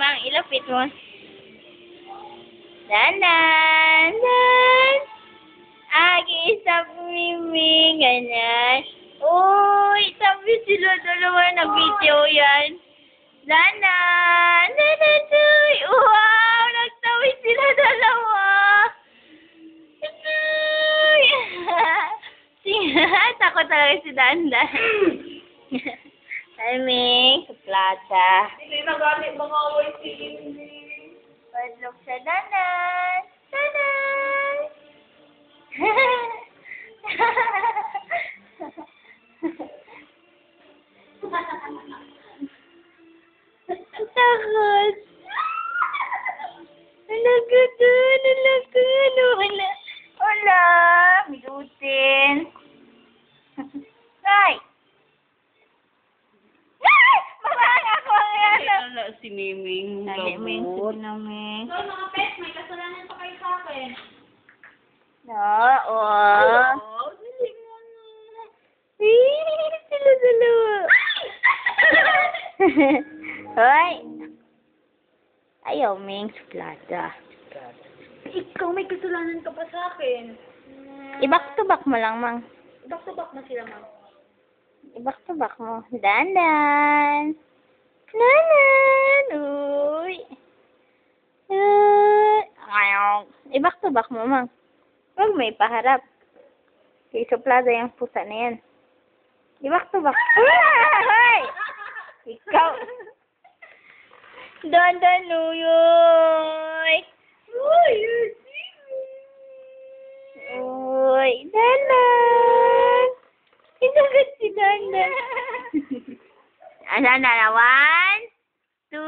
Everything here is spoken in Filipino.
Mang, ilapit mo. Danan! Dan! Stop miming. Ganyan. Uy, sabi sila dalawa na video yan. Danan! Danan, tuy! Wow! Nagtawi sila dalawa! Takot talaga si Dandan. Timing, sa plaza. Hindi nagalit mga away si Indy. Padlok sa Danan. Danan! Takot. Alaga doon, alaga. Wala. Wala. Bilutin. Ay! Ay! Marang ako ang yan. Wala si Miming. Miming, sige namin. So, mga pet, may kasalanan pa kayo sa akin. Oo. Oh, hindi mo na. Sila dalawa. Hoy! Ayaw, Ming, suplada. Ikaw may kasalanan ka pa sa akin. I-back to back mo lang, Mang. Back to back na sila, ma'am. I-back to back mo. Danan! Danan! Uy! Ayaw. I-back to back mo, Mang. Huwag may paharap. Kaya suplada yung pusa na yan. I-back to back. Hoy! Ikaw! Dandan, uyoy! Uy, Uy, Danan! Inagat si Danan. Ano na? 1, 2,